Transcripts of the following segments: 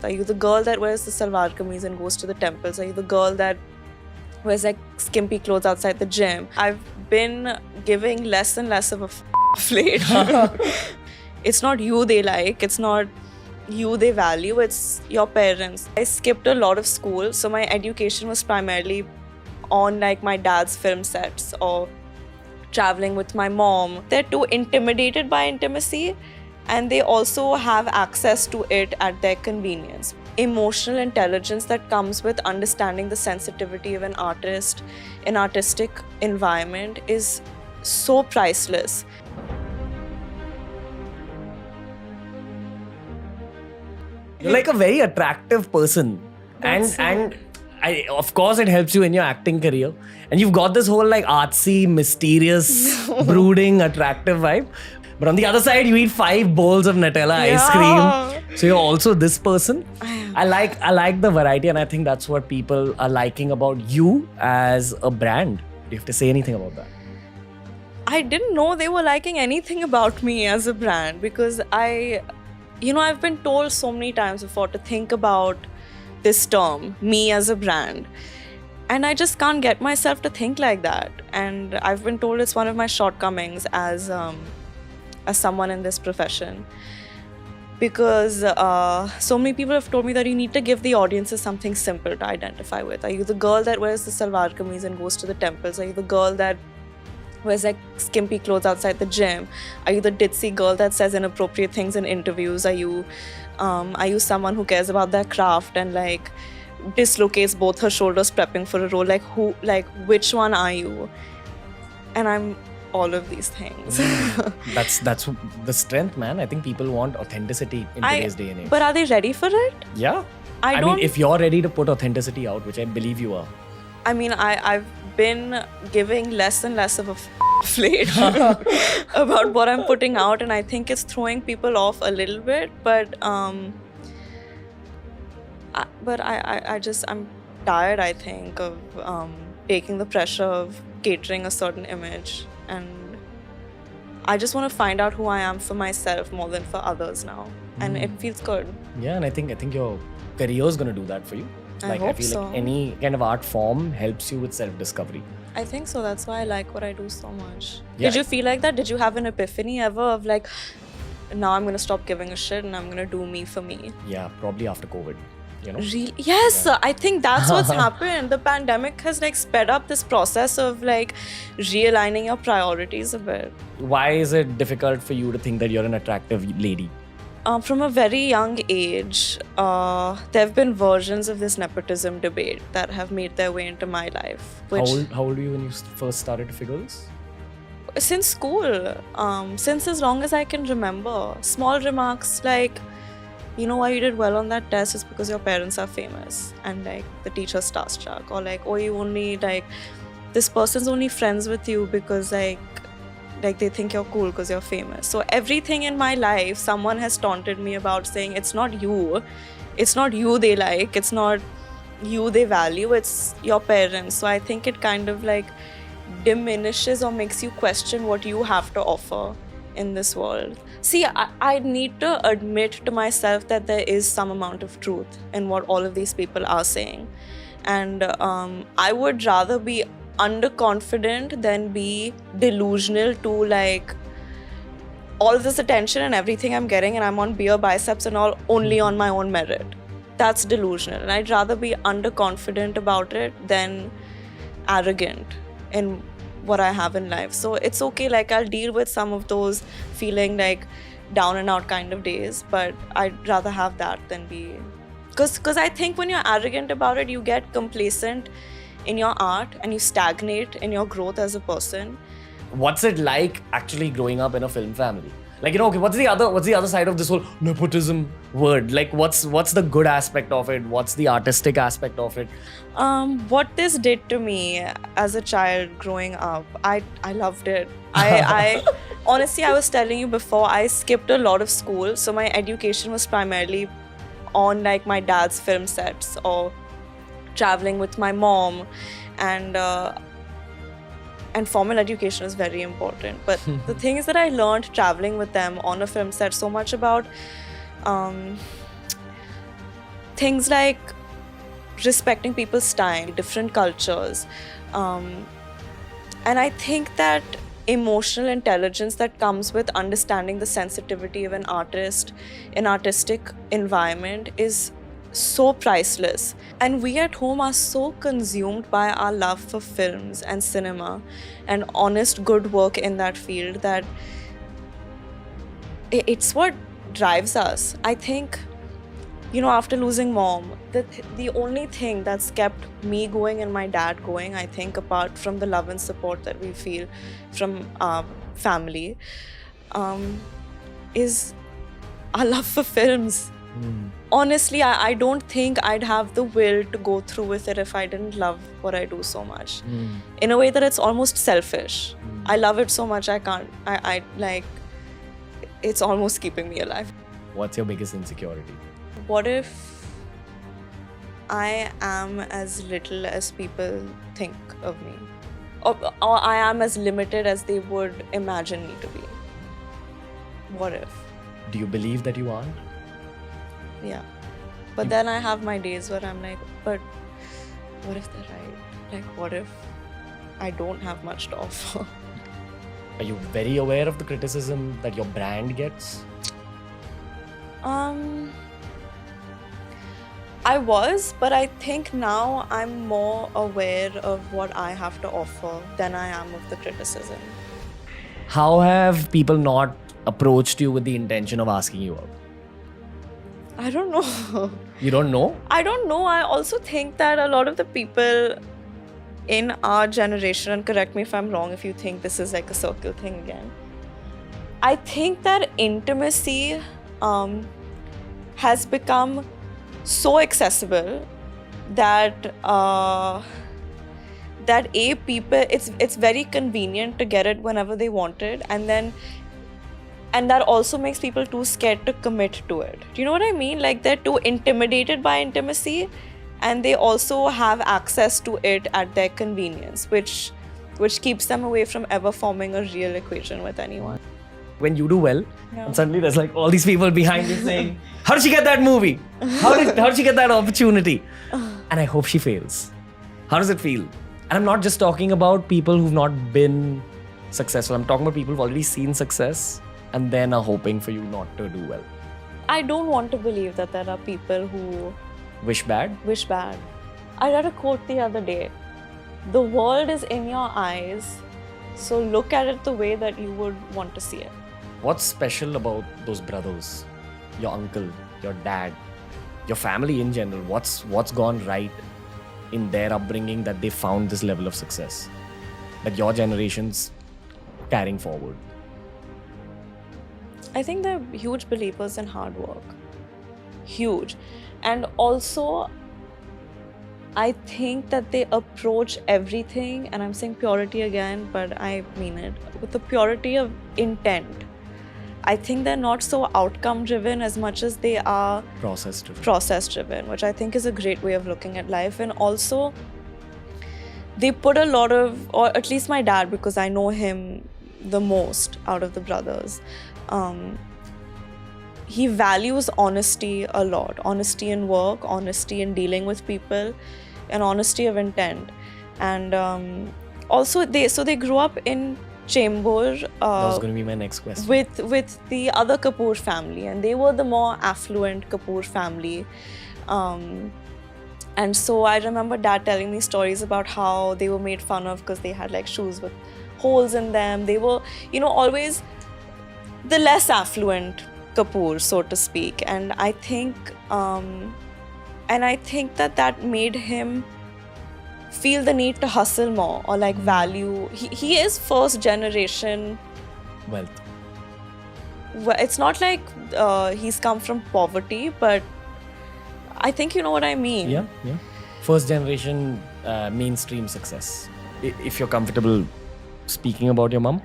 Are you the girl that wears the salwar kameez and goes to the temples? Are you the girl that wears like skimpy clothes outside the gym? I've been giving less and less of a lately. It's not you they like, it's not you they value, it's your parents. I skipped a lot of school, so my education was primarily on like my dad's film sets or traveling with my mom. They're too intimidated by intimacy, and they also have access to it at their convenience. Emotional intelligence that comes with understanding the sensitivity of an artist in artistic environment is so priceless. You're like a very attractive person. And of course it helps you in your acting career. And you've got this whole like artsy, mysterious, brooding, attractive vibe. But on the other side, you eat 5 bowls of Nutella ice cream. So you're also this person. I like the variety, and I think that's what people are liking about you as a brand. Do you have to say anything about that? I didn't know they were liking anything about me as a brand, because I've been told so many times before to think about this term, me as a brand. And I just can't get myself to think like that. And I've been told it's one of my shortcomings as someone in this profession. Because so many people have told me that you need to give the audiences something simple to identify with. Are you the girl that wears the salwar kameez and goes to the temples? Are you the girl that wears like skimpy clothes outside the gym? Are you the ditzy girl that says inappropriate things in interviews? Are you someone who cares about their craft and like dislocates both her shoulders prepping for a role? Which one are you? And I'm all of these things. That's the strength, man. I think people want authenticity in today's day and age. But are they ready for it? Yeah. I mean, if you're ready to put authenticity out, which I believe you are. I mean, I've been giving less and less of a lately about what I'm putting out, and I think it's throwing people off a little bit. But I'm tired, I think, of taking the pressure of catering a certain image, and I just want to find out who I am for myself more than for others now, and it feels good. Yeah, and I think your career is going to do that for you. I feel so. Like any kind of art form helps you with self-discovery. I think so. That's why I like what I do so much. Yeah. Did you feel like that? Did you have an epiphany ever of like, now I'm going to stop giving a shit and I'm going to do me for me? Yeah, probably after COVID. Really? Yes, yeah. I think that's what's happened. The pandemic has like sped up this process of like realigning your priorities a bit. Why is it difficult for you to think that you're an attractive lady? From a very young age, there have been versions of this nepotism debate that have made their way into my life. How old were you when you first started to figure this? Since school, since as long as I can remember. Small remarks like, you know why you did well on that test is because your parents are famous and like the teacher's starstruck, or like, oh, you only like this person's only friends with you because like they think you're cool because you're famous. So everything in my life, someone has taunted me about, saying it's not you they like, it's not you they value, it's your parents. So I think it kind of like diminishes or makes you question what you have to offer in this world. See, I need to admit to myself that there is some amount of truth in what all of these people are saying. And I would rather be underconfident than be delusional to like all of this attention and everything I'm getting, and I'm on beer biceps and all only on my own merit. That's delusional. And I'd rather be underconfident about it than arrogant in what I have in life. So it's okay, like I'll deal with some of those feeling like down and out kind of days, but I'd rather have that than be, because I think when you're arrogant about it, you get complacent in your art and you stagnate in your growth as a person. What's it like actually growing up in a film family? Like, okay, what's the other side of this whole nepotism word? Like, what's the good aspect of it? What's the artistic aspect of it? What this did to me as a child growing up, I loved it. I honestly, I was telling you before, I skipped a lot of school, so my education was primarily on like my dad's film sets or traveling with my mom, and formal education is very important. But the thing is that I learned traveling with them on a film set so much about things like respecting people's time, different cultures. And I think that emotional intelligence that comes with understanding the sensitivity of an artist in artistic environment is so priceless. And we at home are so consumed by our love for films and cinema and honest good work in that field that it's what drives us. I think, after losing mom, the only thing that's kept me going and my dad going, I think, apart from the love and support that we feel from our family, is our love for films. Honestly, I don't think I'd have the will to go through with it if I didn't love what I do so much. In a way that it's almost selfish. I love it so much I can't. I like, it's almost keeping me alive. What's your biggest insecurity? What if I am as little as people think of me? Or I am as limited as they would imagine me to be? What if? Do you believe that you aren't? Yeah. But then I have my days where I'm like, but what if they're right? Like, what if I don't have much to offer? Are you very aware of the criticism that your brand gets? I was, but I think now I'm more aware of what I have to offer than I am of the criticism. How have people not approached you with the intention of asking you out? I don't know. You don't know? I don't know. I also think that a lot of the people in our generation, and correct me if I'm wrong if you think this is like a circle thing again, I think that intimacy has become so accessible that people, it's very convenient to get it whenever they want it, and that also makes people too scared to commit to it. Do you know what I mean? Like, they're too intimidated by intimacy, and they also have access to it at their convenience, which keeps them away from ever forming a real equation with anyone. When you do well, and suddenly there's like all these people behind you saying, how did she get that movie? How did she get that opportunity? And I hope she fails. How does it feel? And I'm not just talking about people who've not been successful. I'm talking about people who've already seen success and then are hoping for you not to do well. I don't want to believe that there are people who wish bad. I read a quote the other day. The world is in your eyes, so look at it the way that you would want to see it. What's special about those brothers, your uncle, your dad, your family in general? What's gone right in their upbringing that they found this level of success that your generation's carrying forward? I think they're huge believers in hard work. Huge. And also, I think that they approach everything, and I'm saying purity again, but I mean it, with the purity of intent. I think they're not so outcome driven as much as they are process driven, which I think is a great way of looking at life. And also, they put a lot of, or at least my dad, because I know him the most out of the brothers, he values honesty a lot. Honesty in work, honesty in dealing with people, and honesty of intent. And also, they grew up in Chembur. That was going to be my next question. With the other Kapoor family, and they were the more affluent Kapoor family. And so I remember Dad telling me stories about how they were made fun of because they had like shoes with holes in them. They were, always the less affluent Kapoor, so to speak. And I think that made him feel the need to hustle more, or like value. He is first generation wealth. Well, it's not like he's come from poverty, but I think you know what I mean. Yeah. First generation mainstream success. If you're comfortable speaking about your mom,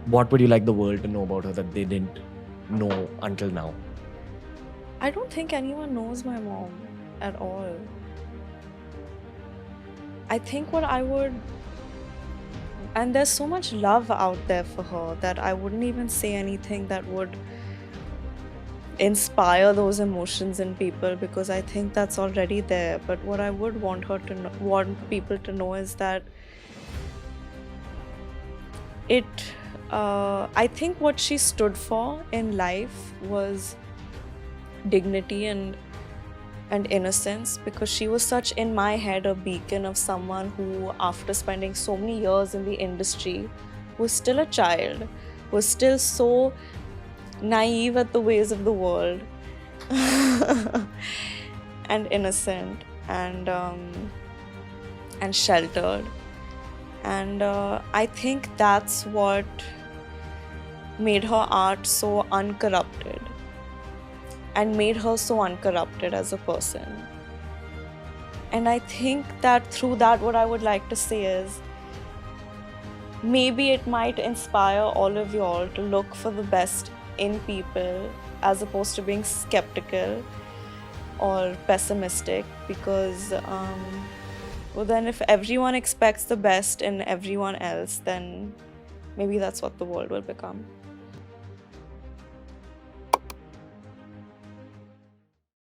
what would you like the world to know about her that they didn't know until now? I don't think anyone knows my mom at all. I think what I would, and there's so much love out there for her that I wouldn't even say anything that would inspire those emotions in people, because I think that's already there. But what I would want want people to know is that I think what she stood for in life was dignity and innocence, because she was such, in my head, a beacon of someone who, after spending so many years in the industry, was still a child, was still so naive at the ways of the world and innocent and sheltered. And I think that's what made her art so uncorrupted and made her so uncorrupted as a person. And I think that through that, what I would like to say is, maybe it might inspire all of y'all to look for the best in people as opposed to being skeptical or pessimistic, because well, then if everyone expects the best in everyone else, then maybe that's what the world will become.